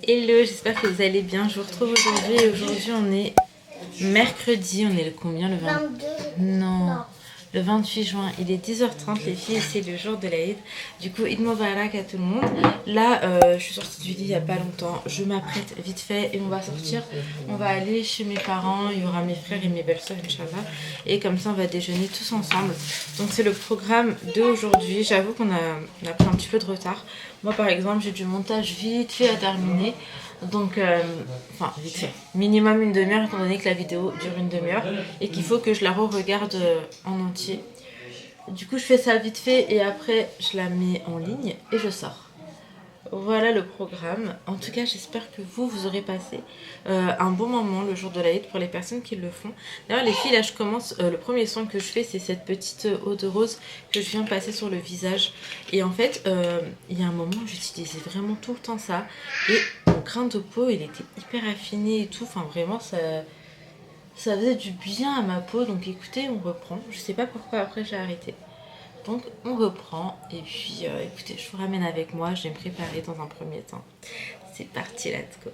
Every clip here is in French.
Hello, j'espère que vous allez bien. Je vous retrouve aujourd'hui et aujourd'hui on est mercredi, on est le combien, le 22. Non, le 28 juin, il est 10h30 les filles et c'est le jour de l'Aïd. Du coup, Eid Mubarak à tout le monde. Là, je suis sortie du lit il n'y a pas longtemps, je m'apprête vite fait et on va sortir. On va aller chez mes parents, il y aura mes frères et mes belles-sœurs, Inch'Allah. Et comme ça, on va déjeuner tous ensemble. Donc c'est le programme d'aujourd'hui. J'avoue qu'on a pris un petit peu de retard. Moi par exemple, j'ai du montage vite fait à terminer. Donc, enfin vite fait, minimum une demi-heure étant donné que la vidéo dure une demi-heure et qu'il faut que je la re-regarde en entier. Du coup je fais ça vite fait et après je la mets en ligne et je sors. Voilà le programme. En tout cas, j'espère que vous aurez passé un bon moment le jour de l'Aïd pour les personnes qui le font. D'ailleurs, les filles, là, je commence. Le premier soin que je fais, c'est cette petite eau de rose que je viens passer sur le visage. Et en fait, il y a un moment, j'utilisais vraiment tout le temps ça. Et mon grain de peau, il était hyper affiné et tout. Enfin, vraiment, ça faisait du bien à ma peau. Donc, écoutez, on reprend. Je sais pas pourquoi après j'ai arrêté. Donc on reprend et puis écoutez, je vous ramène avec moi, je vais me préparer dans un premier temps. C'est parti, let's go.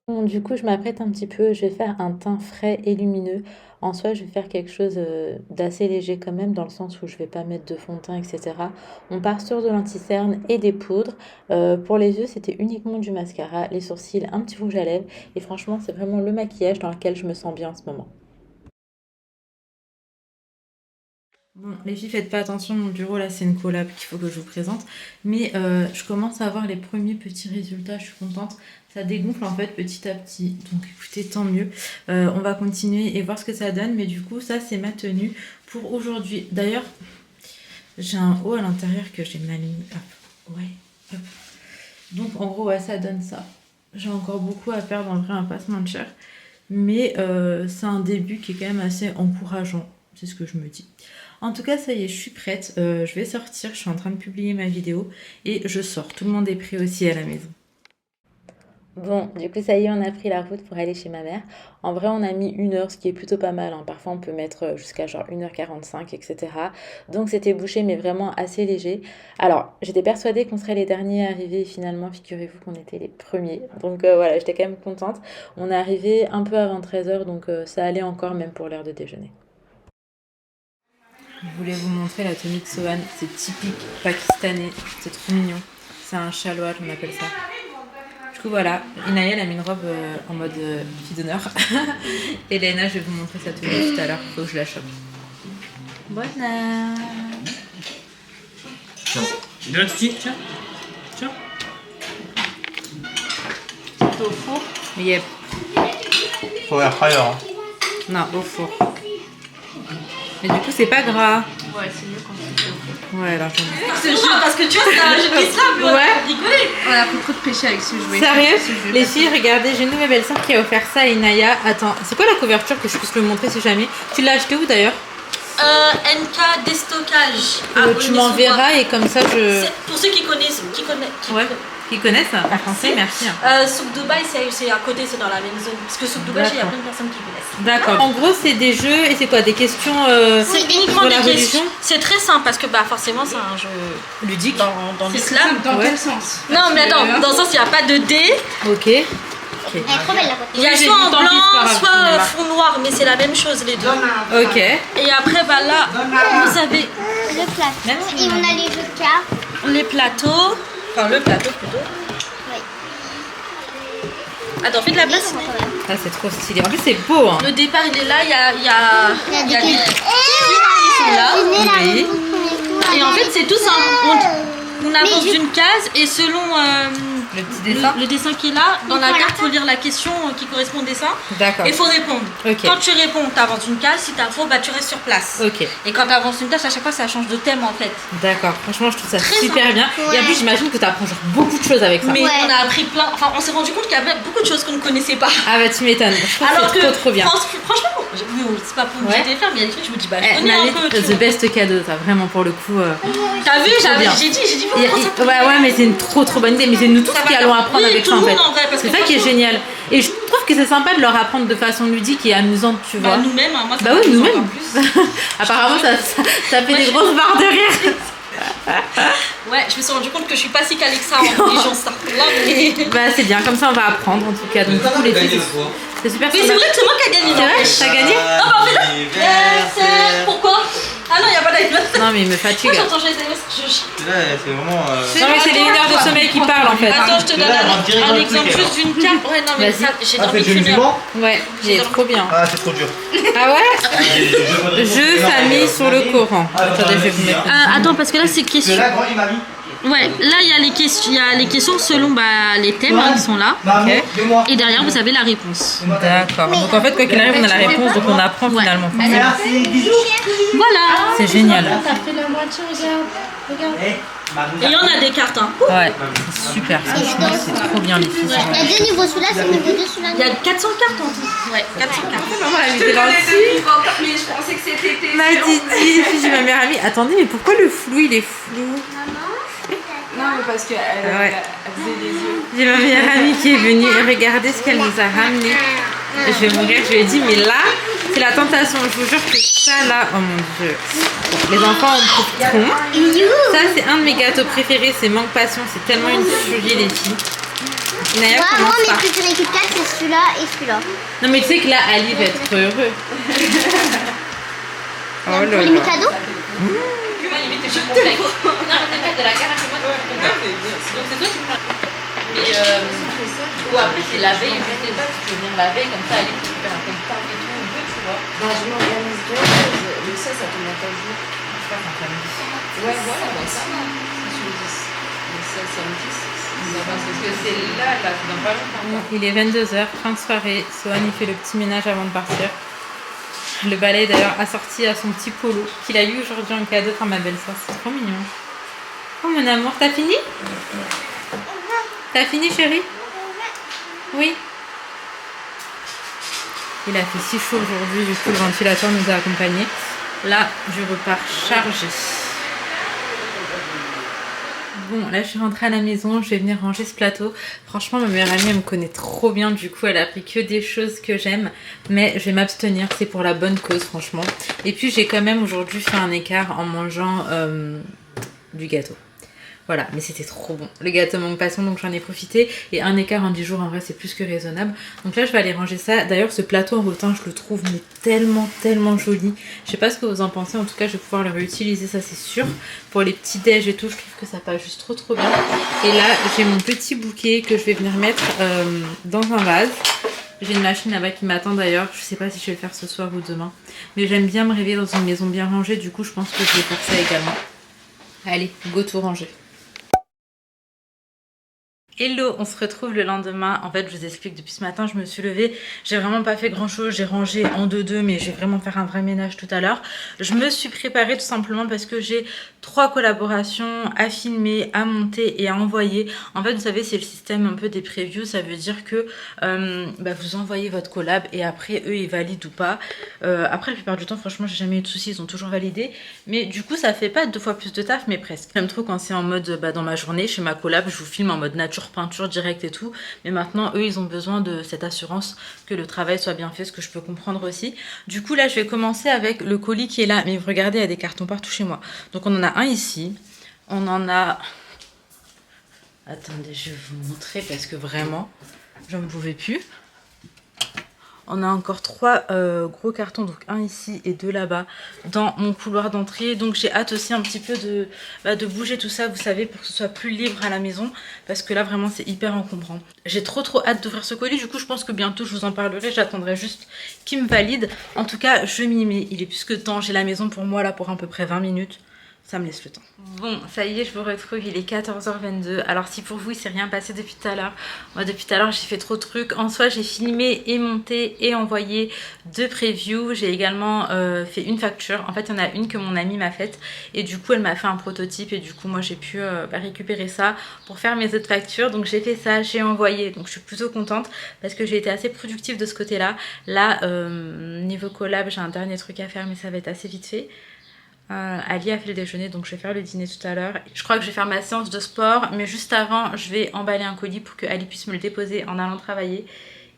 Bon, du coup, je m'apprête un petit peu, je vais faire un teint frais et lumineux. En soi, je vais faire quelque chose d'assez léger quand même, dans le sens où je vais pas mettre de fond de teint, etc. On part sur de l'anti-cerne et des poudres. Pour les yeux, c'était uniquement du mascara, les sourcils, un petit rouge à lèvres. Et franchement, c'est vraiment le maquillage dans lequel je me sens bien en ce moment. Bon, les filles, faites pas attention, mon bureau là c'est une collab qu'il faut que je vous présente. Mais je commence à avoir les premiers petits résultats, je suis contente. Ça dégonfle en fait petit à petit. Donc écoutez, tant mieux. On va continuer et voir ce que ça donne. Mais du coup, ça c'est ma tenue pour aujourd'hui. D'ailleurs, j'ai un haut à l'intérieur que j'ai mal mis. Hop, ouais, hop. Donc en gros, ouais, ça donne ça. J'ai encore beaucoup à perdre en vrai, un pas se mentir. Mais c'est un début qui est quand même assez encourageant. C'est ce que je me dis. En tout cas, ça y est, je suis prête. Je vais sortir. Je suis en train de publier ma vidéo. Et je sors. Tout le monde est prêt aussi à la maison. Bon, du coup, ça y est, on a pris la route pour aller chez ma mère. En vrai, on a mis 1 heure, ce qui est plutôt pas mal, hein. Parfois, on peut mettre jusqu'à genre 1h45, etc. Donc, c'était bouché, mais vraiment assez léger. Alors, j'étais persuadée qu'on serait les derniers arrivés. Et finalement, figurez-vous qu'on était les premiers. Donc, voilà, j'étais quand même contente. On est arrivé un peu avant 13h, donc ça allait encore, même pour l'heure de déjeuner. Je voulais vous montrer la tenue de Sohan. C'est typique pakistanais. C'est trop mignon. C'est un chalois, on appelle ça. Du coup, voilà. Inaya, elle a mis une robe en mode fille d'honneur. Et Léna, je vais vous montrer sa tenue tout à l'heure. Faut que je la chope. Voilà. Tiens. Viens, Titi. Tiens. Tiens. C'est au four. Yep. Faut air fryer. Hein. Non, au four. Mais du coup, c'est pas gras. Ouais, c'est mieux quand c'est au four. Ouais, alors C'est juste parce que tu vois, c'est un jeu d'islam, on a rigolé. On a pris trop de péché avec ce jouet. Sérieux? Les filles, regardez, j'ai une de mes belles-sœurs qui a offert ça à Inaya. Attends, c'est quoi la couverture que je puisse le montrer si jamais? Tu l'as acheté où d'ailleurs? NK Déstockage. Tu m'enverras et comme ça je... Pour ceux qui connaissent. Ouais. Qui connaissent en français, merci. Souk Dubaï, c'est à côté, c'est dans la même zone. Parce que Souk Dubaï, il y a plein de personnes qui connaissent. D'accord. En gros, c'est des jeux et c'est quoi? Des questions C'est uniquement sur des la questions. religion? C'est très simple parce que forcément, c'est un jeu ludique dans l'islam. Dans quel sens? Non, mais attends, dans le sens, il n'y a pas de dés. Ok. Elle est trop belle la Il y a Oui, j'ai soit du en temps qui se blanc, passe, soit fond noir, mais c'est la même chose les deux. Ok. Et après, là, vous avez Le plat. Merci. Et on a les jeux de cartes. les plateaux. Enfin, le plateau plutôt. Oui. Attends, fais de la place. Ça, c'est trop stylé. En plus, c'est beau. Hein. Le départ, il est là, il y a Il y a des des qui sont là. Oui. Et en fait, c'est tout simple. On avance d'une case et selon Le petit dessin. le dessin qui est là, dans la Voilà. carte, il faut lire la question qui correspond au dessin. D'accord. Et il faut répondre. Ok. Quand tu réponds, tu avances une case. Si tu as faux, tu restes sur place. Ok. Et quand tu avances une tâche, à chaque fois, ça change de thème en fait. D'accord. Franchement, je trouve ça Très super bien. Et en Ouais. plus, j'imagine que tu apprends genre beaucoup de choses avec ça. Mais Ouais. on a appris plein. Enfin, on s'est rendu compte qu'il y avait beaucoup de choses qu'on ne connaissait pas. Ah bah tu m'étonnes. Je trouve Alors que que c'est trop bien. franchement, c'est pas pour me Ouais. jeter les fleurs, mais il y a des trucs, je me dis, je Eh, connais un Nalé, peu. tu the vois. best cadeau, ça vraiment pour le coup. T'as vu, trop bien. j'ai dit, Et- ouais, mais c'est une trop bonne idée. Mais c'est nous tous Ça qui va- allons apprendre oui, avec tout ça en le fait. monde, en vrai, parce C'est que ça qui est franchement- génial. Et je trouve que c'est sympa de leur apprendre de façon ludique et amusante, tu vois. Bah, nous-mêmes, hein, moi, ça Bah oui, m'amuse nous-mêmes. encore plus. Apparemment, ça fait Moi, des je- grosses barres de rire. Ouais, je Je me suis rendu compte que je suis pas si calée que ça en religion, ça. Là, mais... Bah c'est bien, comme ça on va apprendre en tout cas. Donc du coup les filles, c'est super. Mais c'est vrai que c'est moi qui a gagné. C'est vrai, t'as gagné? Non, mais en fait, anniversaire. Pourquoi? Ah non, il n'y a pas d'anniversaire. Non mais il me fatigue. Moi j'entends les anniversaires. Là, c'est vraiment. Non mais c'est les 1 heure de sommeil qui parlent en fait. Attends, je te donne un exemple juste d'une carte. Ouais, non, mais ça, j'ai dormi qu'une heure. Ouais, j'ai trop bien. Ah, c'est trop dur. Ah ouais? Jeu famille sur le Coran. Attendez, je vais vous mettre. Attends, parce que là, c'est question. Là, grand, il m'a mis. Ouais, là, il y a les questions selon les thèmes qui sont là. Ok. Et derrière, vous avez la réponse. D'accord. Donc en fait, quoi qu'il arrive, on a la réponse, donc on apprend finalement. Merci, bisous. Voilà. C'est génial. T'as fait la moitié, regarde. Et il y en a des cartes, hein. Ouais, c'est super. Franchement, c'est trop bien les filles. Il y a 2 niveaux, celui-là, c'est niveau 2, celui-là. Il y a 400 cartes en tout. Ouais, 400 cartes. Maman, elle était là dessus. Mais je pensais que c'était Ma Didi, j'ai ma meilleure amie. Attendez, mais pourquoi le flou, il est flou? Non, mais parce qu'elle Ouais. faisait des yeux. J'ai ma meilleure amie qui est venue et regardez ce qu'elle nous a ramené. Je vais mourir, je lui ai dit, mais là, c'est la tentation. Je vous jure que ça là, oh mon dieu. Bon, les enfants en profiteront. Ça, c'est un de mes gâteaux préférés, c'est mangue passion. C'est tellement une tuerie, les filles. Naya, Moi, commence mes par. préférés Kit Kat, c'est celui-là et celui-là. Non, mais tu sais que là, Ali va être heureux. Oh là Pour les là. cadeaux. Je te le non, t'inquiète, de la carte, c'est moi qui prends. Donc c'est toi qui prends. Mais ou après c'est la veille, je sais pas, tu peux venir la veille comme ça, aller tu faire un peu de tarte et tout, on peut, tu vois. Bah, je m'organise bien. Le 16, ça tombe à quel jour? Je passe un samedi. Ouais, voilà, bah, ça va. C'est sur le 10. Le 16, samedi, ça va. Parce que c'est là, c'est dans pas longtemps. Il est 22h, fin de soirée. Sohan, il fait le petit ménage avant de partir. Le balai d'ailleurs assorti à son petit polo qu'il a eu aujourd'hui en cadeau par ma belle-sœur. C'est trop mignon. Oh mon amour, t'as fini? T'as fini chérie? Oui. Il a fait si chaud aujourd'hui, du coup le ventilateur nous a accompagnés. Là, je repars chargée. Bon, là je suis rentrée à la maison, je vais venir ranger ce plateau. Franchement, ma meilleure amie, elle me connaît trop bien, du coup elle a pris que des choses que j'aime. Mais je vais m'abstenir, c'est pour la bonne cause franchement. Et puis j'ai quand même aujourd'hui fait un écart en mangeant du gâteau. Voilà, mais c'était trop bon. Le gâteau mangue passion, donc j'en ai profité. Et un écart en 10 jours, en vrai, c'est plus que raisonnable. Donc là, je vais aller ranger ça. D'ailleurs, ce plateau en rotin, je le trouve mais tellement, tellement joli. Je sais pas ce que vous en pensez. En tout cas, je vais pouvoir le réutiliser, ça c'est sûr. Pour les petits déj et tout, je trouve que ça passe juste trop, trop bien. Et là, j'ai mon petit bouquet que je vais venir mettre dans un vase. J'ai une machine là-bas qui m'attend d'ailleurs. Je sais pas si je vais le faire ce soir ou demain. Mais j'aime bien me réveiller dans une maison bien rangée. Du coup, je pense que je vais faire ça également. Allez, go tout ranger. Hello, on se retrouve le lendemain. En fait, je vous explique, depuis ce matin, je me suis levée. J'ai vraiment pas fait grand chose. J'ai rangé en 2-2, mais je vais vraiment faire un vrai ménage tout à l'heure. Je me suis préparée tout simplement parce que j'ai 3 collaborations à filmer, à monter et à envoyer. En fait, vous savez, c'est le système un peu des previews. Ça veut dire que vous envoyez votre collab et après, eux, ils valident ou pas. Après, la plupart du temps, franchement, j'ai jamais eu de soucis. Ils ont toujours validé. Mais du coup, ça fait pas 2 fois plus de taf, mais presque. J'aime trop quand c'est en mode, dans ma journée, chez ma collab, je vous filme en mode nature, peinture directe et tout, mais maintenant eux ils ont besoin de cette assurance que le travail soit bien fait, ce que je peux comprendre aussi. Du coup là je vais commencer avec le colis qui est là, mais regardez, il y a des cartons partout chez moi. Donc on en a un ici, on en a, attendez, je vais vous montrer parce que vraiment je ne pouvais plus. On a encore 3 gros cartons, donc un ici et 2 là-bas dans mon couloir d'entrée. Donc j'ai hâte aussi un petit peu de bouger tout ça, vous savez, pour que ce soit plus libre à la maison. Parce que là vraiment c'est hyper encombrant. J'ai trop hâte d'ouvrir ce colis, du coup je pense que bientôt je vous en parlerai. J'attendrai juste qu'il me valide. En tout cas je m'y mets, il est plus que temps. J'ai la maison pour moi là pour à peu près 20 minutes. Ça me laisse le temps. Bon, ça y est, je vous retrouve, il est 14h22. Alors si pour vous il s'est rien passé depuis tout à l'heure, moi depuis tout à l'heure j'ai fait trop de trucs. En soi j'ai filmé et monté et envoyé 2 previews. J'ai également fait une facture. En fait il y en a une que mon amie m'a faite et du coup elle m'a fait un prototype et du coup moi j'ai pu récupérer ça pour faire mes autres factures. Donc j'ai fait ça, j'ai envoyé, donc je suis plutôt contente parce que j'ai été assez productive de ce côté là. Là niveau collab j'ai un dernier truc à faire mais ça va être assez vite fait. Ali a fait le déjeuner, donc je vais faire le dîner tout à l'heure. Je crois que je vais faire ma séance de sport, mais juste avant je vais emballer un colis pour que Ali puisse me le déposer en allant travailler.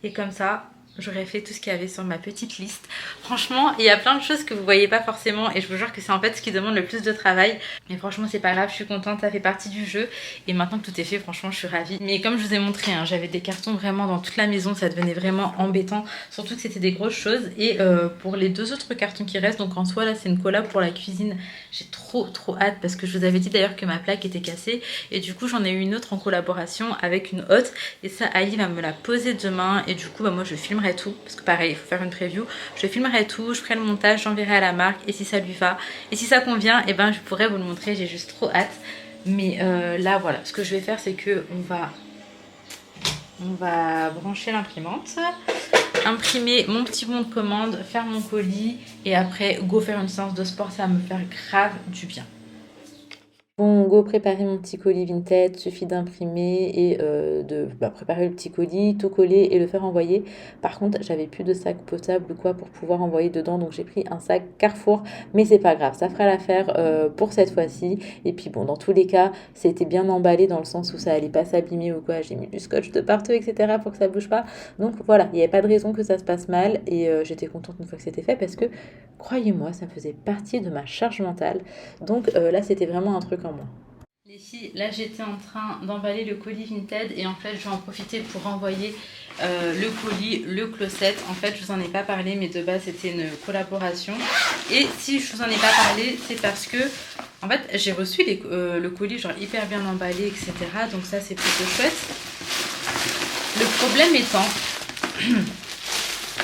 Et comme ça j'aurais fait tout ce qu'il y avait sur ma petite liste. Franchement, il y a plein de choses que vous voyez pas forcément et je vous jure que c'est en fait ce qui demande le plus de travail. Mais franchement, c'est pas grave, je suis contente, ça fait partie du jeu. Et maintenant que tout est fait, franchement, je suis ravie. Mais comme je vous ai montré, hein, j'avais des cartons vraiment dans toute la maison, ça devenait vraiment embêtant. Surtout que c'était des grosses choses. Et pour les 2 autres cartons qui restent, donc en soi, là, c'est une collab pour la cuisine. J'ai trop hâte parce que je vous avais dit d'ailleurs que ma plaque était cassée. Et du coup, j'en ai eu une autre en collaboration avec une hôte. Et ça, Ali va me la poser demain. Et du coup, bah, moi, je filmerai tout. Parce que pareil, il faut faire une preview. Je filmerai tout, je ferai le montage, j'enverrai à la marque. Et si ça lui va, et si ça convient, et ben je pourrais vous le montrer. J'ai juste trop hâte. Mais là, voilà. Ce que je vais faire, c'est que on va brancher l'imprimante, imprimer mon petit bon de commande, faire mon colis. Et après, go faire une séance de sport. Ça va me faire grave du bien. Bon, go préparer mon petit colis Vinted, suffit d'imprimer et de préparer le petit colis, tout coller et le faire envoyer. Par contre, j'avais plus de sac potable ou quoi pour pouvoir envoyer dedans, donc j'ai pris un sac Carrefour, mais c'est pas grave, ça fera l'affaire pour cette fois-ci. Et puis bon, dans tous les cas, c'était bien emballé dans le sens où ça allait pas s'abîmer ou quoi, j'ai mis du scotch de partout, etc. pour que ça bouge pas. Donc voilà, il n'y avait pas de raison que ça se passe mal et j'étais contente une fois que c'était fait parce que, croyez-moi, ça faisait partie de ma charge mentale. Donc là, c'était vraiment un truc en moi. Les filles, là j'étais en train d'emballer le colis Vinted et en fait je vais en profiter pour envoyer le colis, le closet. En fait je vous en ai pas parlé mais de base c'était une collaboration. Et si je vous en ai pas parlé c'est parce que en fait j'ai reçu le colis genre hyper bien emballé etc. Donc ça c'est plutôt chouette.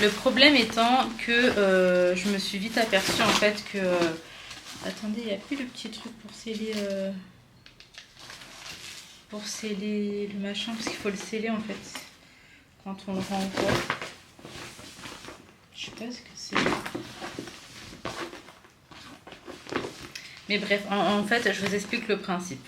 Le problème étant que je me suis vite aperçue en fait que... attendez, il n'y a plus le petit truc pour sceller le machin, parce qu'il faut le sceller en fait quand on le renvoie. Je sais pas ce que c'est. Mais bref, en fait, je vous explique le principe.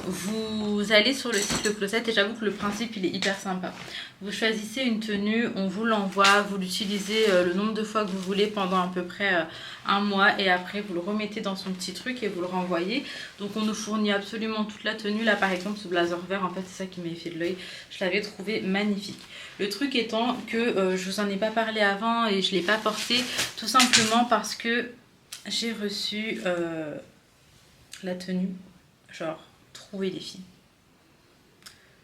Vous allez sur le site Le Closet et j'avoue que le principe il est hyper sympa. Vous choisissez une tenue, on vous l'envoie, vous l'utilisez le nombre de fois que vous voulez pendant à peu près un mois et après vous le remettez dans son petit truc et vous le renvoyez. Donc on nous fournit absolument toute la tenue. Là par exemple ce blazer vert, en fait c'est ça qui m'a fait de l'œil. Je l'avais trouvé magnifique. Le truc étant que je vous en ai pas parlé avant et je l'ai pas porté tout simplement parce que j'ai reçu la tenue genre trouver les filles.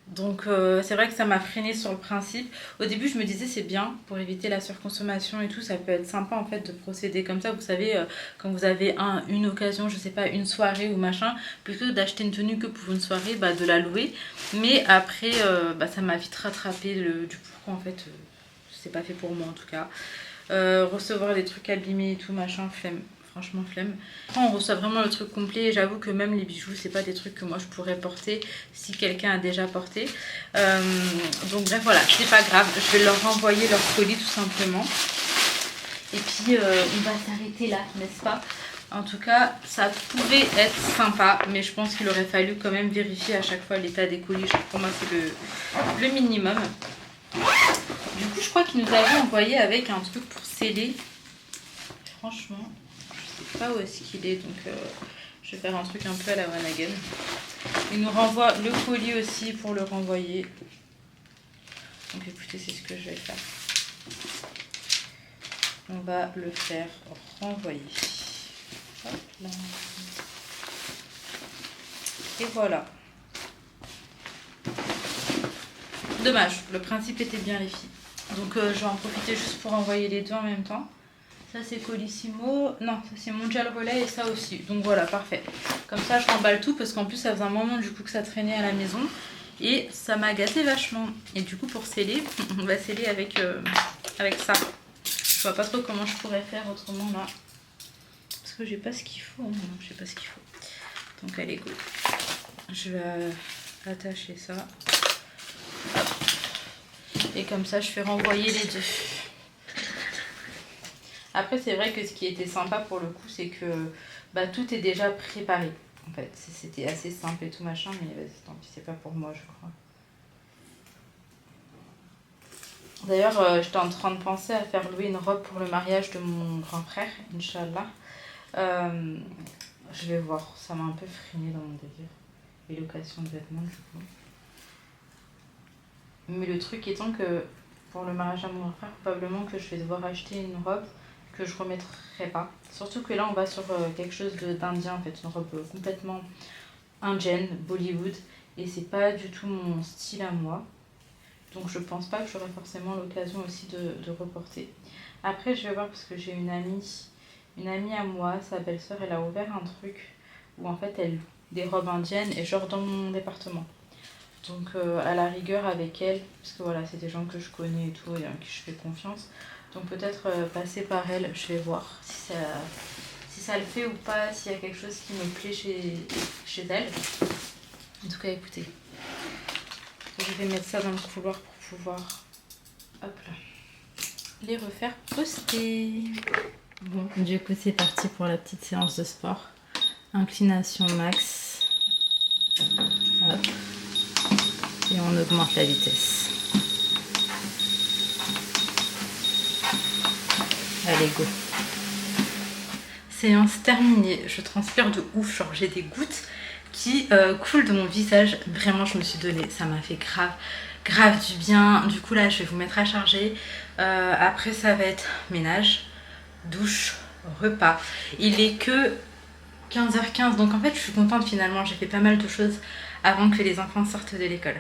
Donc c'est vrai que ça m'a freinée sur le principe. Au début je me disais c'est bien pour éviter la surconsommation et tout, ça peut être sympa en fait de procéder comme ça. Vous savez quand vous avez une occasion, je sais pas, une soirée ou machin, plutôt que d'acheter une tenue que pour une soirée, de la louer. Mais après ça m'a vite rattrapé du pourquoi en fait c'est pas fait pour moi en tout cas. Recevoir des trucs abîmés et tout machin, flemme. Franchement flemme. Après on reçoit vraiment le truc complet et j'avoue que même les bijoux c'est pas des trucs que moi je pourrais porter si quelqu'un a déjà porté. Donc bref voilà, c'est pas grave, je vais leur renvoyer leur colis tout simplement. Et puis on va s'arrêter là, n'est-ce pas? En tout cas ça pouvait être sympa mais je pense qu'il aurait fallu quand même vérifier à chaque fois l'état des colis. Pour moi c'est le minimum. Du coup je crois qu'ils nous avaient envoyé avec un truc pour sceller. Franchement pas où est-ce qu'il est, donc je vais faire un truc un peu à la one again. Il nous renvoie le colis aussi pour le renvoyer. Donc écoutez, c'est ce que je vais faire. On va le faire renvoyer. Hop là. Et voilà. Dommage, le principe était bien les filles. Donc je vais en profiter juste pour envoyer les deux en même temps. Ça c'est Colissimo, non ça c'est Mondial Relais et ça aussi, donc voilà parfait. Comme ça je remballe tout parce qu'en plus ça faisait un moment du coup que ça traînait à la maison et ça m'a gâté vachement. Et du coup pour sceller, on va sceller avec ça. Je vois pas trop comment je pourrais faire autrement là. Parce que j'ai pas ce qu'il faut, non j'ai pas ce qu'il faut. Donc allez go. Je vais attacher ça. Hop. Et comme ça je fais renvoyer les deux. Après c'est vrai que ce qui était sympa pour le coup c'est que tout est déjà préparé en fait. C'était assez simple et tout machin mais vas-y tant pis c'est pas pour moi je crois. D'ailleurs j'étais en train de penser à faire louer une robe pour le mariage de mon grand frère, Inch'Allah. Je vais voir, ça m'a un peu freiné dans mon délire. Et location de vêtements du coup. Mais le truc étant que pour le mariage à mon grand frère, probablement que je vais devoir acheter une robe que je remettrai pas. Surtout que là on va sur quelque chose d'indien en fait, une robe complètement indienne, Bollywood, et c'est pas du tout mon style à moi. Donc je pense pas que j'aurai forcément l'occasion aussi de reporter. Après je vais voir parce que j'ai une amie à moi, sa belle-sœur, elle a ouvert un truc où en fait elle loue des robes indiennes et genre dans mon département. Donc à la rigueur avec elle, parce que voilà c'est des gens que je connais et tout et à qui je fais confiance. Donc peut-être passer par elle, je vais voir si ça le fait ou pas, s'il y a quelque chose qui me plaît chez elle. En tout cas écoutez, je vais mettre ça dans le couloir pour pouvoir hop là, les refaire poster. Bon, du coup c'est parti pour la petite séance de sport. Inclination max. Hop. Et on augmente la vitesse. Allez, go. Séance terminée. Je transpire de ouf. Genre, j'ai des gouttes qui coulent de mon visage. Vraiment, je me suis donné. Ça m'a fait grave du bien. Du coup, là, je vais vous mettre à charger. Après, ça va être ménage, douche, repas. Il est que 15h15. Donc, en fait, je suis contente finalement. J'ai fait pas mal de choses avant que les enfants sortent de l'école.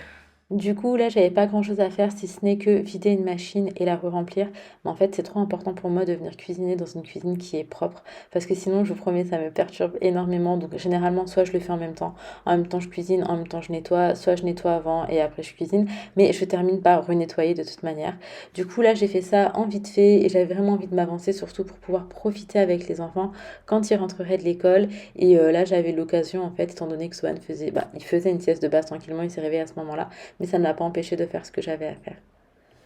Du coup, là, j'avais pas grand chose à faire si ce n'est que vider une machine et la re-remplir. Mais en fait, c'est trop important pour moi de venir cuisiner dans une cuisine qui est propre. Parce que sinon, je vous promets, ça me perturbe énormément. Donc, généralement, soit je le fais en même temps je cuisine, en même temps je nettoie, soit je nettoie avant et après je cuisine. Mais je termine par renettoyer de toute manière. Du coup, là, j'ai fait ça en vite fait et j'avais vraiment envie de m'avancer, surtout pour pouvoir profiter avec les enfants quand ils rentreraient de l'école. Et là, j'avais l'occasion, en fait, étant donné que Swan il faisait une sieste de base tranquillement, il s'est réveillé à ce moment-là. Mais ça ne m'a pas empêché de faire ce que j'avais à faire.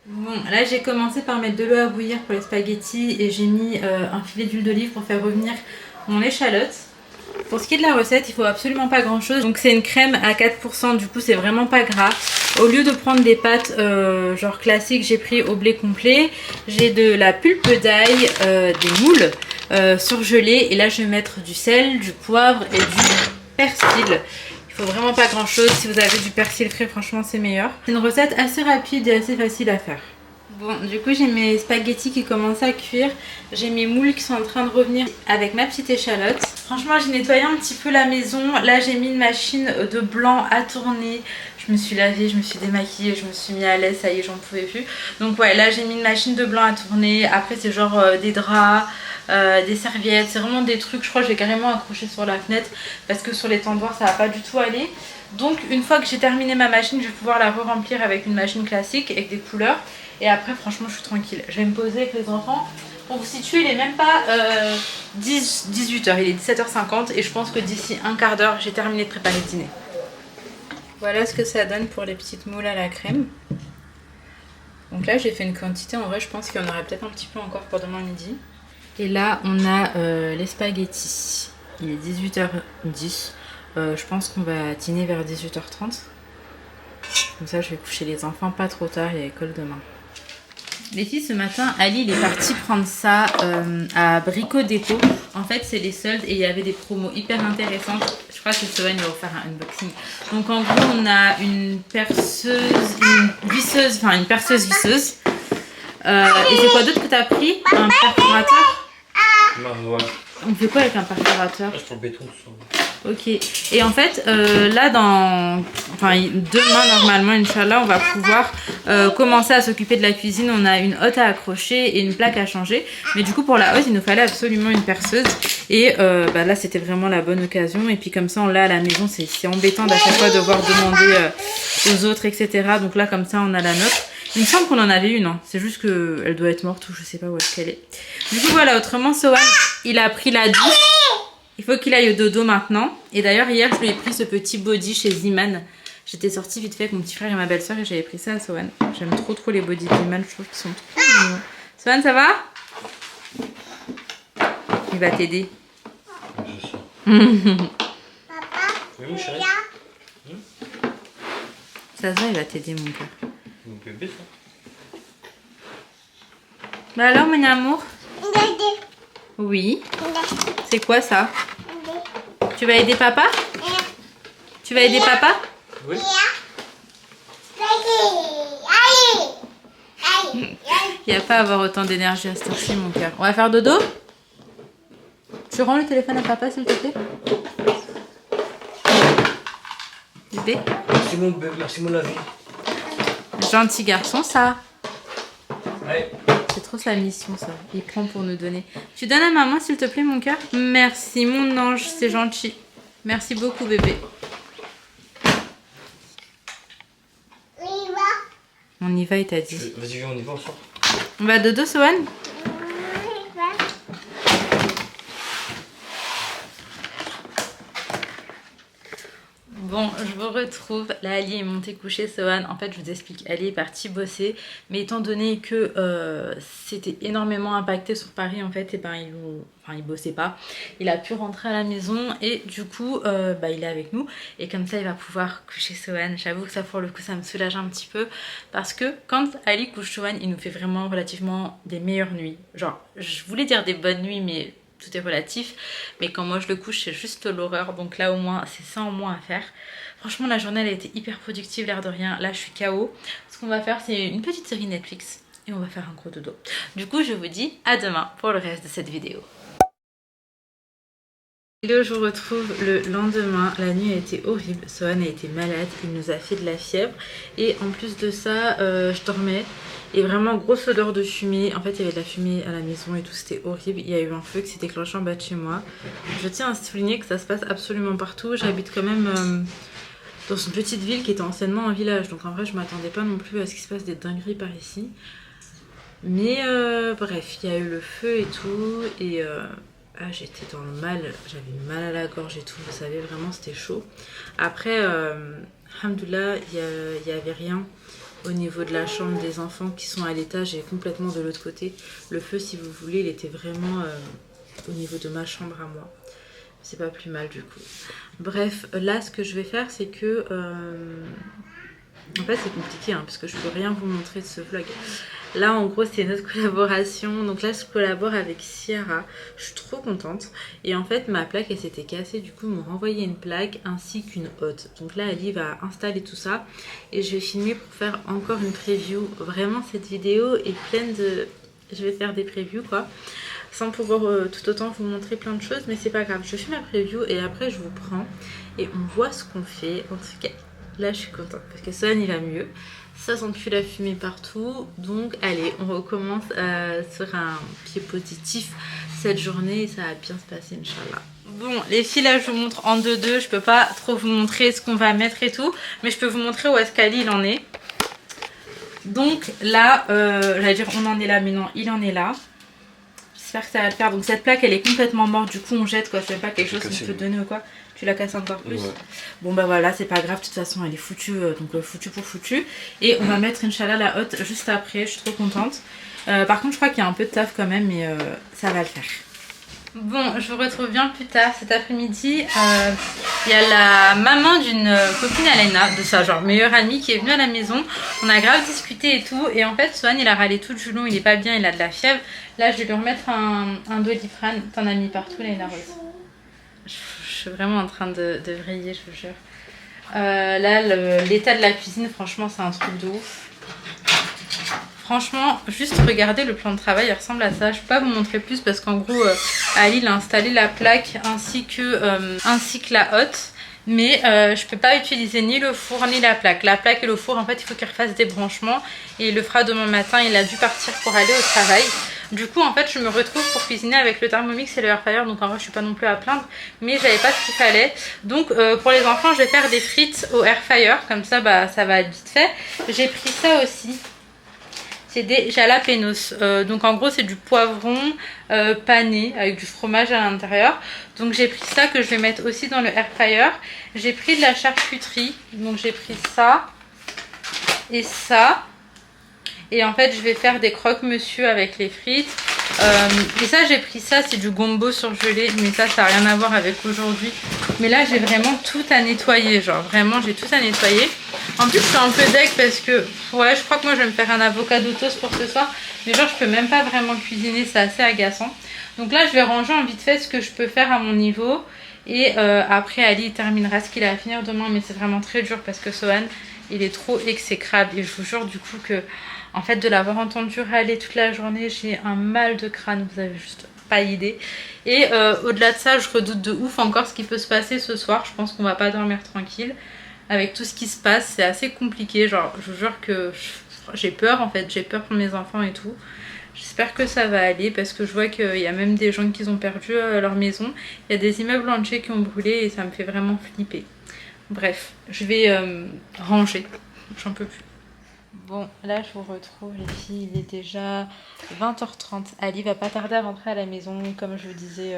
Bon, là j'ai commencé par mettre de l'eau à bouillir pour les spaghettis et j'ai mis un filet d'huile d'olive pour faire revenir mon échalote. Pour ce qui est de la recette, il faut absolument pas grand chose. Donc c'est une crème à 4%, du coup c'est vraiment pas gras. Au lieu de prendre des pâtes genre classiques, j'ai pris au blé complet. J'ai de la pulpe d'ail, des moules surgelées. Et là je vais mettre du sel, du poivre et du persil. Il faut vraiment pas grand chose. Si vous avez du persil frais, franchement c'est meilleur. C'est une recette assez rapide et assez facile à faire. Bon, du coup j'ai mes spaghettis qui commencent à cuire. J'ai mes moules qui sont en train de revenir avec ma petite échalote. Franchement j'ai nettoyé un petit peu la maison. Là j'ai mis une machine de blanc à tourner. Je me suis lavée, je me suis démaquillée, je me suis mis à l'aise, ça y est j'en pouvais plus. Donc ouais, là j'ai mis une machine de blanc à tourner. Après c'est genre des draps, des serviettes, c'est vraiment des trucs, je crois que je vais carrément accrocher sur la fenêtre parce que sur les tendoirs ça va pas du tout aller. Donc une fois que j'ai terminé ma machine, je vais pouvoir la re-remplir avec une machine classique avec des couleurs. Et après franchement je suis tranquille, je vais me poser avec les enfants. Pour vous situer, il est même pas 18h, il est 17h50 et je pense que d'ici un quart d'heure j'ai terminé de préparer le dîner. Voilà ce que ça donne pour les petites moules à la crème. Donc là j'ai fait une quantité, en vrai je pense qu'il y en aurait peut-être un petit peu encore pour demain midi. Et là on a les spaghettis, il est 18h10, je pense qu'on va dîner vers 18h30. Comme ça je vais coucher les enfants pas trop tard, il y a école demain. Les filles, ce matin, Ali il est parti prendre ça à Brico Dépôt. En fait, c'est les soldes et il y avait des promos hyper intéressantes. Je crois que Sohan va vous faire un unboxing. Donc, en gros, on a une perceuse visseuse. Et c'est quoi d'autre que tu as pris? Un perforateur? Ouais. On fait quoi avec un perforateur? Je prends le béton tout ça. Ok. Et en fait, là, demain, normalement, Inch'Allah, on va pouvoir commencer à s'occuper de la cuisine. On a une hotte à accrocher et une plaque à changer. Mais du coup, pour la hotte, il nous fallait absolument une perceuse. Et là, c'était vraiment la bonne occasion. Et puis comme ça, on l'a à la maison. C'est embêtant d'à chaque fois devoir demander aux autres, etc. Donc là, comme ça, on a la nôtre. Il me semble qu'on en avait une. Hein. C'est juste qu'elle doit être morte ou je sais pas où est-ce qu'elle est. Du coup, voilà. Autrement, Sohan, il a pris la douche. Il faut qu'il aille au dodo maintenant. Et d'ailleurs, hier, je lui ai pris ce petit body chez Ziman. J'étais sortie vite fait avec mon petit frère et ma belle-sœur et j'avais pris ça à Sohan. J'aime trop les bodys de Ziman. Je trouve qu'ils sont trop mignons. Sohan, ça va? Il va t'aider. Oui, chérie. Ça se voit, il va t'aider, mon cœur. Mon bébé, ça. Bah alors, mon amour? Oui. C'est quoi ça? Tu vas aider papa? Tu vas aider papa? Oui. Il n'y a pas à avoir autant d'énergie à cette heure-ci, mon cœur. On va faire dodo? Tu rends le téléphone à papa, s'il te plaît? Bébé? Merci mon bébé, merci mon avis. Gentil garçon, ça. Allez. C'est trop sa mission, ça. Il prend pour nous donner. Tu donnes à maman, s'il te plaît, mon cœur? Merci, mon ange, c'est gentil. Merci beaucoup, bébé. On y va, il t'a dit. Vas-y, viens, on y va, on sort. On va dodo, Sohan? Bon, je vous retrouve. Là, Ali est montée coucher Sohan. En fait, je vous explique. Ali est partie bosser. Mais étant donné que c'était énormément impacté sur Paris, en fait, et ben, il bossait pas. Il a pu rentrer à la maison et du coup, il est avec nous. Et comme ça, il va pouvoir coucher Sohan. J'avoue que ça, pour le coup, ça me soulage un petit peu. Parce que quand Ali couche Sohan, il nous fait vraiment relativement des meilleures nuits. Genre, je voulais dire des bonnes nuits, mais... tout est relatif, mais quand moi je le couche c'est juste l'horreur, donc là au moins c'est ça en moins à faire. Franchement la journée elle a été hyper productive, l'air de rien, là je suis KO. Ce qu'on va faire c'est une petite série Netflix et on va faire un gros dodo. Du coup je vous dis à demain pour le reste de cette vidéo. Et là je vous retrouve le lendemain, la nuit a été horrible, Sohan a été malade, il nous a fait de la fièvre et en plus de ça je dormais. Et vraiment grosse odeur de fumée. En fait il y avait de la fumée à la maison et tout, c'était horrible. Il y a eu un feu qui s'est déclenché en bas de chez moi. Je tiens à souligner que ça se passe absolument partout. J'habite quand même dans une petite ville qui était anciennement un village. Donc en vrai je m'attendais pas non plus à ce qu'il se passe des dingueries par ici. Mais bref, il y a eu le feu et tout. Et j'étais dans le mal. J'avais mal à la gorge et tout. Vous savez vraiment c'était chaud. Après, alhamdoulilah, il y avait rien. Au niveau de la chambre des enfants qui sont à l'étage et complètement de l'autre côté. Le feu, si vous voulez, il était vraiment au niveau de ma chambre à moi. C'est pas plus mal du coup. Bref, là, ce que je vais faire, c'est que... en fait, c'est compliqué, hein, parce que je peux rien vous montrer de ce vlog. Là, en gros, c'est notre collaboration. Donc là, je collabore avec Sierra. Je suis trop contente. Et en fait, ma plaque, elle s'était cassée. Du coup, ils m'ont renvoyé une plaque ainsi qu'une hotte. Donc là, Ali va installer tout ça. Et je vais filmer pour faire encore une preview. Vraiment, cette vidéo est pleine de... Je vais faire des previews, quoi. Sans pouvoir tout autant vous montrer plein de choses. Mais c'est pas grave. Je fais ma preview et après, je vous prends. Et on voit ce qu'on fait. En tout cas, là, je suis contente. Parce que Sohan, il va mieux. Ça sent plus la fumée partout, donc allez, on recommence sur un pied positif cette journée et ça va bien se passer, Inch'Allah. Bon, les filles, là je vous montre en 2-2, je peux pas trop vous montrer ce qu'on va mettre et tout, mais je peux vous montrer où est-ce qu'Ali il en est. Donc là, j'allais dire on en est là, mais non, il en est là. J'espère que ça va le faire. Donc cette plaque elle est complètement morte, du coup on jette quoi, c'est pas quelque chose qu'on peut donner ou quoi. Tu la casses encore plus. Ouais. Bon bah voilà, c'est pas grave, de toute façon elle est foutue, donc foutue pour foutue. Et on va mettre Inch'Allah la hotte juste après, je suis trop contente. Par contre je crois qu'il y a un peu de taf quand même, mais ça va le faire. Bon, je vous retrouve bien plus tard cet après-midi. Il y a la maman d'une copine Alena, de sa genre meilleure amie, qui est venue à la maison. On a grave discuté et tout. Et en fait, Sohan il a râlé tout du long, il est pas bien, il a de la fièvre. Là, je vais lui remettre un Doliprane. T'en as mis partout, là, la rose. Je suis vraiment en train de vriller, je vous jure. Là, l'état de la cuisine, franchement, c'est un truc de ouf. Franchement, juste regardez le plan de travail, il ressemble à ça. Je peux pas vous montrer plus parce qu'en gros, Ali il a installé la plaque ainsi que la hotte. Mais je peux pas utiliser ni le four ni la plaque. La plaque et le four, en fait, il faut qu'il refasse des branchements. Et il le fera demain matin, il a dû partir pour aller au travail. Du coup, en fait, je me retrouve pour cuisiner avec le Thermomix et le air fryer. Donc en vrai, je suis pas non plus à plaindre. Mais j'avais pas ce qu'il fallait. Donc pour les enfants, je vais faire des frites au air fryer. Comme ça, bah, ça va être vite fait. J'ai pris ça aussi. C'est des jalapenos. Donc en gros c'est du poivron pané avec du fromage à l'intérieur. Donc j'ai pris ça que je vais mettre aussi dans le air fryer. J'ai pris de la charcuterie. Donc j'ai pris ça et ça. Et en fait je vais faire des croque-monsieur avec les frites. Et ça j'ai pris ça, c'est du gombo surgelé. Mais ça n'a rien à voir avec aujourd'hui. Mais là j'ai vraiment tout à nettoyer. Genre vraiment j'ai tout à nettoyer. En plus je suis un peu deg parce que ouais, je crois que moi je vais me faire un avocado toast pour ce soir. Mais genre je peux même pas vraiment cuisiner, c'est assez agaçant. Donc là je vais ranger en vite fait ce que je peux faire à mon niveau. Et après Ali terminera ce qu'il a à finir demain. Mais c'est vraiment très dur parce que Sohan il est trop exécrable. Et je vous jure du coup que En fait, de l'avoir entendu râler toute la journée, j'ai un mal de crâne, vous avez juste pas idée. Et au-delà de ça, je redoute de ouf encore ce qui peut se passer ce soir. Je pense qu'on va pas dormir tranquille. Avec tout ce qui se passe, c'est assez compliqué. Genre, je vous jure que j'ai peur en fait. J'ai peur pour mes enfants et tout. J'espère que ça va aller parce que je vois qu'il y a même des gens qui ont perdu leur maison. Il y a des immeubles entiers qui ont brûlé et ça me fait vraiment flipper. Bref, je vais ranger. J'en peux plus. Bon, là je vous retrouve les filles, il est déjà 20h30. Ali va pas tarder à rentrer à la maison, comme je le disais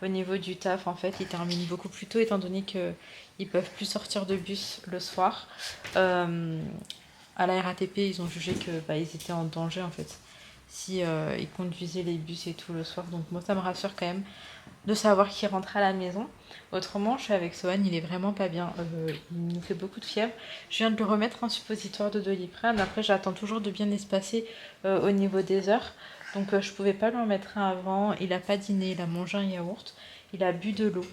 au niveau du taf. En fait, il termine beaucoup plus tôt étant donné qu'ils peuvent plus sortir de bus le soir. À la RATP, ils ont jugé que ils étaient en danger en fait si ils conduisaient les bus et tout le soir. Donc moi ça me rassure quand même de savoir qu'il rentre à la maison. Autrement, je suis avec Sohan, il est vraiment pas bien. Il nous fait beaucoup de fièvre. Je viens de lui remettre un suppositoire de Doliprane. Après, j'attends toujours de bien espacer au niveau des heures. Donc, je pouvais pas lui en mettre un avant. Il a pas dîné, il a mangé un yaourt. Il a bu de l'eau.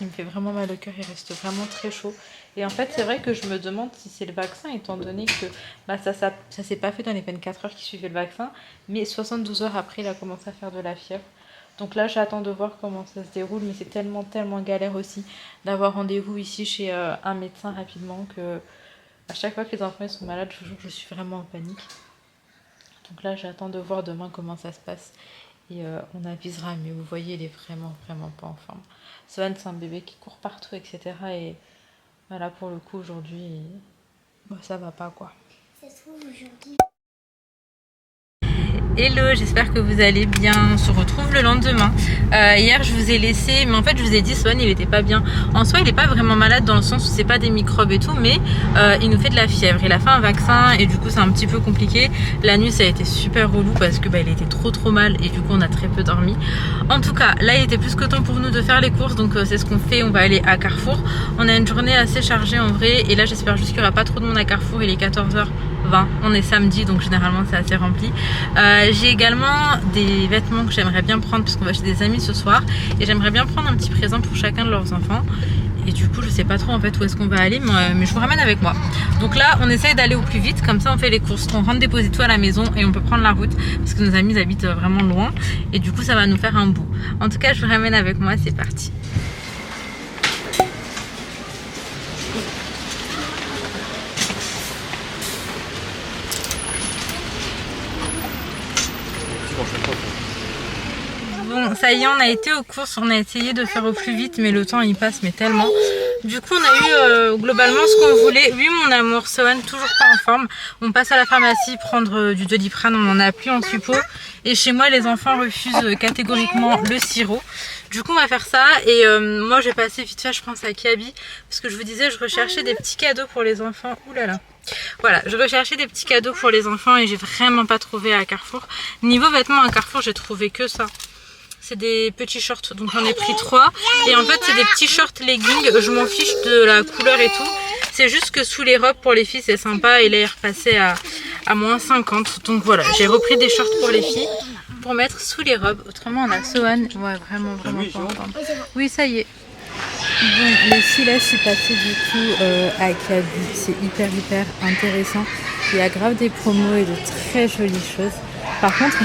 Il me fait vraiment mal au cœur, il reste vraiment très chaud. Et en fait, c'est vrai que je me demande si c'est le vaccin, étant donné que ça s'est pas fait dans les 24 heures qui suivaient le vaccin. Mais 72 heures après, il a commencé à faire de la fièvre. Donc là, j'attends de voir comment ça se déroule, mais c'est tellement galère aussi d'avoir rendez-vous ici chez un médecin rapidement que à chaque fois que les enfants sont malades, je vous jure que je suis vraiment en panique. Donc là, j'attends de voir demain comment ça se passe et on avisera mieux. Vous voyez, il est vraiment pas en forme. Sohan, c'est un bébé qui court partout, etc. Et voilà, pour le coup, aujourd'hui, ça va pas quoi. Ça se trouve aujourd'hui. Hello, j'espère que vous allez bien. On se retrouve le lendemain. Hier, je vous ai laissé, mais en fait, je vous ai dit, Sohan, il était pas bien. En soi, il est pas vraiment malade dans le sens où c'est pas des microbes et tout, mais il nous fait de la fièvre. Il a fait un vaccin et du coup, c'est un petit peu compliqué. La nuit, ça a été super relou parce que il était trop mal et du coup, on a très peu dormi. En tout cas, là, il était plus que temps pour nous de faire les courses, donc c'est ce qu'on fait. On va aller à Carrefour. On a une journée assez chargée en vrai, et là, j'espère juste qu'il n'y aura pas trop de monde à Carrefour. Il est 14h20. On est samedi, donc généralement, c'est assez rempli. J'ai également des vêtements que j'aimerais bien prendre parce qu'on va chez des amis ce soir et j'aimerais bien prendre un petit présent pour chacun de leurs enfants. Et du coup, je sais pas trop en fait où est-ce qu'on va aller, mais je vous ramène avec moi. Donc là, on essaye d'aller au plus vite, comme ça on fait les courses, on rentre déposer tout à la maison et on peut prendre la route parce que nos amis habitent vraiment loin et du coup, ça va nous faire un bout. En tout cas, je vous ramène avec moi, c'est parti. Bon, ça y est, on a été aux courses, on a essayé de faire au plus vite, mais le temps il passe, mais tellement. Du coup, on a eu globalement ce qu'on voulait. Oui, mon amour, Sohan, toujours pas en forme. On passe à la pharmacie prendre du Doliprane, on en a plus en suppôt. Et chez moi, les enfants refusent catégoriquement le sirop. Du coup, on va faire ça. Et moi, je vais passer vite fait, je pense, à Kiabi. Parce que je vous disais, je recherchais des petits cadeaux pour les enfants. Ouh là là. Voilà, je recherchais des petits cadeaux pour les enfants et j'ai vraiment pas trouvé à Carrefour. Niveau vêtements à Carrefour, j'ai trouvé que ça. C'est des petits shorts, donc j'en ai pris 3. Et en fait, c'est des petits shorts leggings. Je m'en fiche de la couleur et tout. C'est juste que sous les robes pour les filles, c'est sympa. Et là, il est repassé à moins 50. Donc voilà, j'ai repris des shorts pour les filles pour mettre sous les robes. Autrement, on a Sohan. Ouais, vraiment pas entendre. Oui, ça y est. Bon, les filles, là, je suis passée du coup à Kiabi. C'est hyper intéressant. Il y a grave des promos et de très jolies choses. Par contre,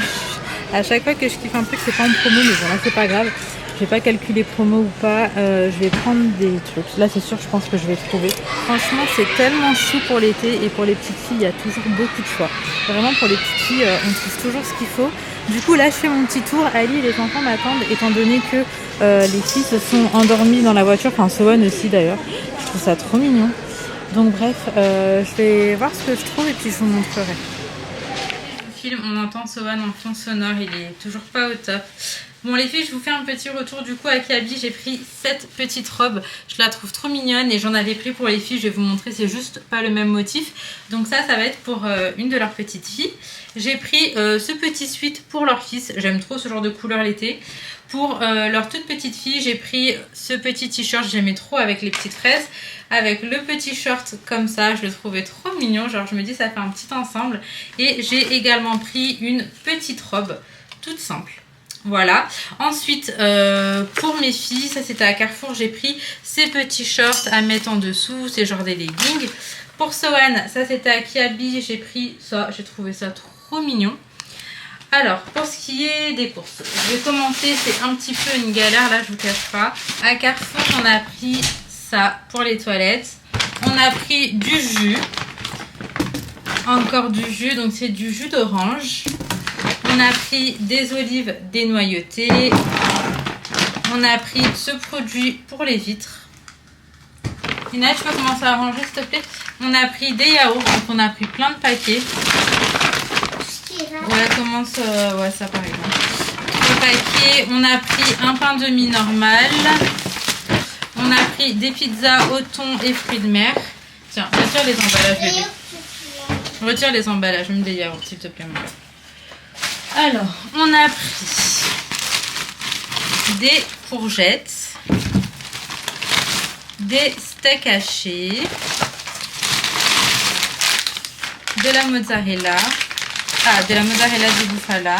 à chaque fois que je kiffe un truc, c'est pas en promo, mais bon là c'est pas grave. Je vais pas calculer promo ou pas. Je vais prendre des trucs. Là c'est sûr, je pense que je vais trouver. Franchement, c'est tellement chou pour l'été et pour les petites filles, il y a toujours beaucoup de choix. Vraiment pour les petites filles, on trouve toujours ce qu'il faut. Du coup là, je fais mon petit tour. Ali et les enfants m'attendent, étant donné que les filles se sont endormies dans la voiture. Enfin, Sohan aussi d'ailleurs. Je trouve ça trop mignon. Donc bref, je vais voir ce que je trouve et puis je vous montrerai. On entend Sohan en fond sonore, il est toujours pas au top. Bon les filles, je vous fais un petit retour du coup à Kiabi. J'ai pris cette petite robe, je la trouve trop mignonne et j'en avais pris pour les filles. Je vais vous montrer, c'est juste pas le même motif. Donc ça va être pour une de leurs petites filles. J'ai pris ce petit sweat pour leur fils, j'aime trop ce genre de couleur l'été. Pour leur toute petite fille, j'ai pris ce petit t-shirt, j'aimais trop avec les petites fraises. Avec le petit short comme ça, je le trouvais trop mignon. Genre je me dis ça fait un petit ensemble. Et j'ai également pris une petite robe toute simple. Voilà. Ensuite, pour mes filles, ça c'était à Carrefour, j'ai pris ces petits shorts à mettre en dessous, c'est genre des leggings. Pour Sohan, ça c'était à Kiabi, j'ai pris ça, j'ai trouvé ça trop mignon. Alors, pour ce qui est des courses, je vais commencer, c'est un petit peu une galère, là je vous cache pas. À Carrefour, on a pris ça pour les toilettes. On a pris du jus. Encore du jus, donc c'est du jus d'orange. On a pris des olives dénoyautées. On a pris ce produit pour les vitres. Ina, tu peux commencer à ranger s'il te plaît? On a pris des yaourts, donc on a pris plein de paquets. Ouais, commence, ouais, ça par exemple. Le paquet, on a pris un pain de mie normal. On a pris des pizzas au thon et fruits de mer. Tiens, retire les emballages, bébé. Retire les emballages, même des yaourts, s'il te plaît, mon gars. Alors, on a pris des courgettes, des steaks hachés, de la mozzarella, de la mozzarella di bufala,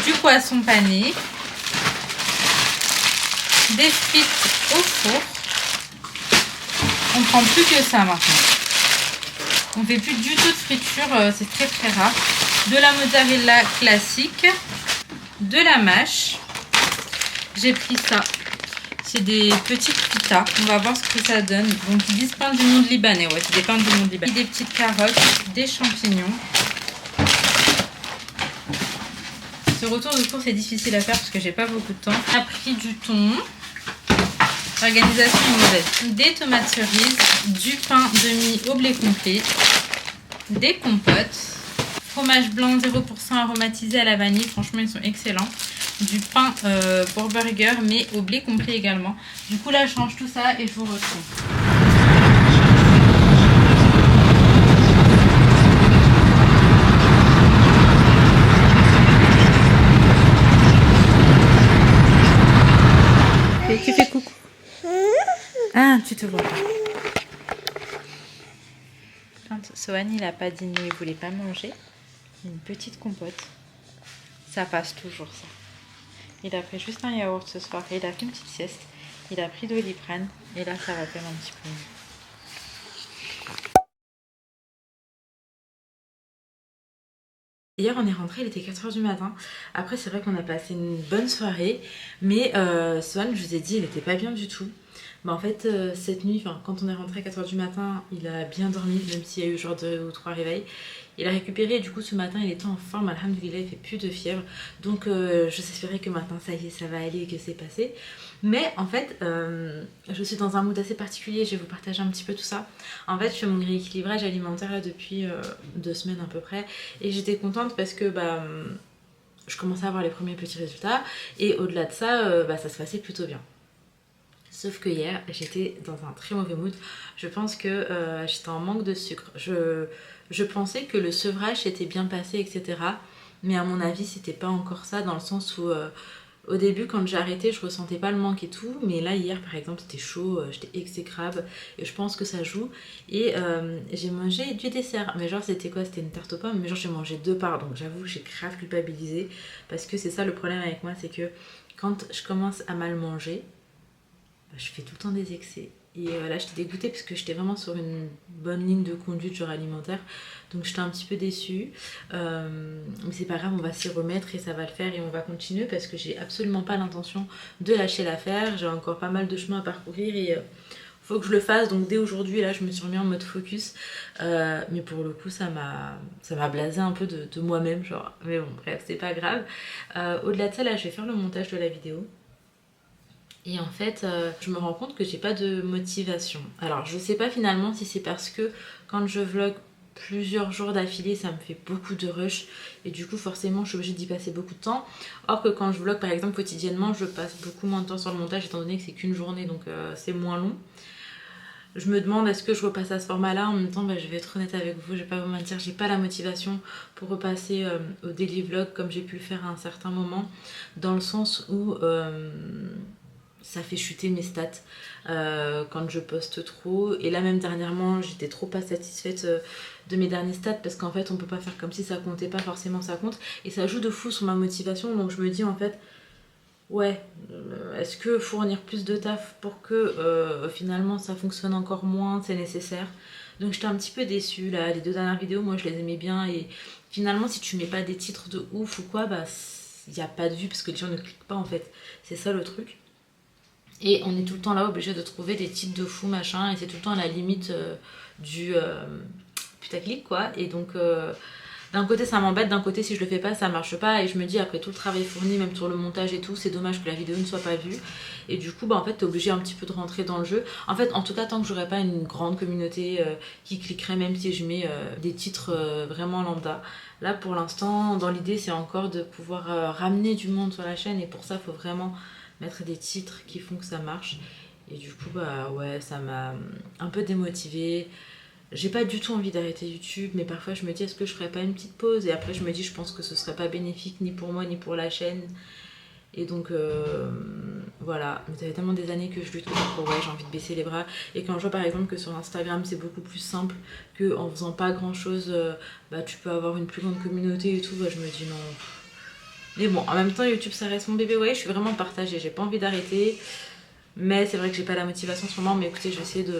du poisson pané, des frites au four. On prend plus que ça maintenant. On fait plus du tout de friture, c'est très très rare. De la mozzarella classique, de la mâche. J'ai pris ça. C'est des petites pitas. On va voir ce que ça donne. Donc ils disent pain du monde libanais. Ouais, c'est des pains du monde libanais. Des petites carottes, des champignons. Ce retour de course est difficile à faire parce que j'ai pas beaucoup de temps. On a pris du thon. Organisation mauvaise. Des tomates cerises, du pain de mie au blé complet, des compotes, fromage blanc 0% aromatisé à la vanille, franchement ils sont excellents, du pain pour burger mais au blé complet également. Du coup là je change tout ça et je vous retrouve. Et tu fais coucou. Ah, tu te vois pas. Quand Sohan il a pas dîné, il voulait pas manger, une petite compote, ça passe toujours ça. Il a pris juste un yaourt ce soir et il a fait une petite sieste. Il a pris de Doliprane et là ça va faire un petit peu mieux. Hier on est rentré, il était 4 h du matin. Après c'est vrai qu'on a passé une bonne soirée, mais Sohan, je vous ai dit, il était pas bien du tout. Bah en fait cette nuit, quand on est rentré à 4 h du matin, il a bien dormi, même s'il y a eu genre 2 ou 3 réveils. Il a récupéré et du coup ce matin il était en forme, alhamdoulilah, il fait plus de fièvre. Donc j'espérais que maintenant ça y est, ça va aller et que c'est passé. Mais en fait je suis dans un mood assez particulier, je vais vous partager un petit peu tout ça. En fait je fais mon rééquilibrage alimentaire là depuis 2 semaines à peu près. Et j'étais contente parce que je commençais à avoir les premiers petits résultats. Et au-delà de ça, ça se passait plutôt bien. Sauf que hier, j'étais dans un très mauvais mood. Je pense que j'étais en manque de sucre. Je pensais que le sevrage s'était bien passé, etc. Mais à mon avis, c'était pas encore ça, dans le sens où au début, quand j'ai arrêté, je ressentais pas le manque et tout. Mais là, hier, par exemple, c'était chaud, j'étais exécrable. Et je pense que ça joue. Et j'ai mangé du dessert. Mais genre, c'était quoi? C'était une tarte aux pommes. Mais genre, j'ai mangé 2 parts. Donc j'avoue, j'ai grave culpabilisé. Parce que c'est ça le problème avec moi, c'est que quand je commence à mal manger, je fais tout le temps des excès. Et là j'étais dégoûtée parce que j'étais vraiment sur une bonne ligne de conduite genre alimentaire. Donc j'étais un petit peu déçue. Mais c'est pas grave, on va s'y remettre et ça va le faire et on va continuer parce que j'ai absolument pas l'intention de lâcher l'affaire. J'ai encore pas mal de chemin à parcourir et faut que je le fasse. Donc dès aujourd'hui là je me suis remis en mode focus. Mais pour le coup ça m'a blasé un peu de moi-même genre. Mais bon bref, c'est pas grave. Au-delà de ça là je vais faire le montage de la vidéo. Et en fait, je me rends compte que j'ai pas de motivation. Alors, je sais pas finalement si c'est parce que quand je vlog plusieurs jours d'affilée, ça me fait beaucoup de rush. Et du coup, forcément, je suis obligée d'y passer beaucoup de temps. Or que quand je vlog, par exemple, quotidiennement, je passe beaucoup moins de temps sur le montage, étant donné que c'est qu'une journée, donc c'est moins long. Je me demande est-ce que je repasse à ce format-là. En même temps, je vais être honnête avec vous, je vais pas vous mentir, j'ai pas la motivation pour repasser au daily vlog comme j'ai pu le faire à un certain moment. Dans le sens où... ça fait chuter mes stats quand je poste trop. Et là même dernièrement j'étais trop pas satisfaite de mes derniers stats parce qu'en fait on peut pas faire comme si ça comptait pas, forcément ça compte. Et ça joue de fou sur ma motivation, donc je me dis en fait ouais, est-ce que fournir plus de taf pour que finalement ça fonctionne encore moins, c'est nécessaire. Donc j'étais un petit peu déçue là, les 2 dernières vidéos moi je les aimais bien et finalement si tu mets pas des titres de ouf ou quoi, bah il n'y a pas de vue parce que les gens ne cliquent pas en fait, c'est ça le truc. Et on est tout le temps là obligé de trouver des titres de fou machin et c'est tout le temps à la limite du putaclic quoi. Et donc d'un côté ça m'embête, d'un côté si je le fais pas ça marche pas et je me dis après tout le travail fourni même sur le montage et tout, c'est dommage que la vidéo ne soit pas vue. Et du coup bah en fait t'es obligé un petit peu de rentrer dans le jeu. En fait en tout cas tant que j'aurai pas une grande communauté qui cliquerait même si je mets des titres vraiment lambda. Là pour l'instant dans l'idée c'est encore de pouvoir ramener du monde sur la chaîne et pour ça faut vraiment mettre des titres qui font que ça marche. Et du coup bah ouais ça m'a un peu démotivée. J'ai pas du tout envie d'arrêter YouTube mais parfois je me dis est-ce que je ferais pas une petite pause et après je me dis je pense que ce serait pas bénéfique ni pour moi ni pour la chaîne. Et donc voilà, mais ça fait tellement des années que je lutte contre, ouais j'ai envie de baisser les bras. Et quand je vois par exemple que sur Instagram c'est beaucoup plus simple, qu'en faisant pas grand chose bah tu peux avoir une plus grande communauté et tout, bah je me dis non. Mais bon, en même temps YouTube ça reste mon bébé, ouais je suis vraiment partagée, j'ai pas envie d'arrêter. Mais c'est vrai que j'ai pas la motivation en ce moment, mais écoutez je vais essayer de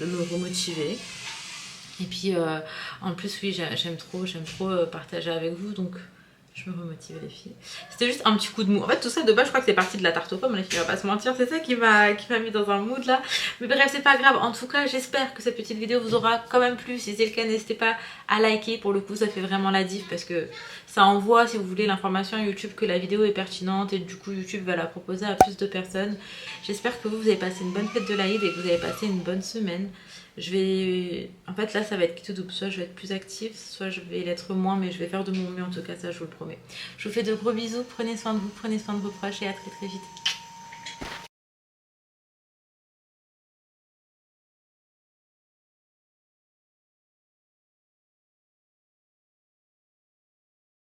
me remotiver. Et puis en plus oui j'aime trop partager avec vous, donc je me remotive les filles. C'était juste un petit coup de mou. En fait tout ça de base je crois que c'est parti de la tarte aux pommes les filles, on va pas se mentir, c'est ça qui m'a mis dans un mood là. Mais bref c'est pas grave, en tout cas j'espère que cette petite vidéo vous aura quand même plu. Si c'est le cas n'hésitez pas à liker, pour le coup ça fait vraiment la diff parce que ça envoie si vous voulez l'information à YouTube que la vidéo est pertinente et du coup YouTube va la proposer à plus de personnes. J'espère que vous avez passé une bonne fête de l'Aïd et que vous avez passé une bonne semaine. En fait là ça va être tout double, soit je vais être plus active, soit je vais l'être moins, mais je vais faire de mon mieux en tout cas, ça je vous le promets. Je vous fais de gros bisous, prenez soin de vous, prenez soin de vos proches et à très très vite.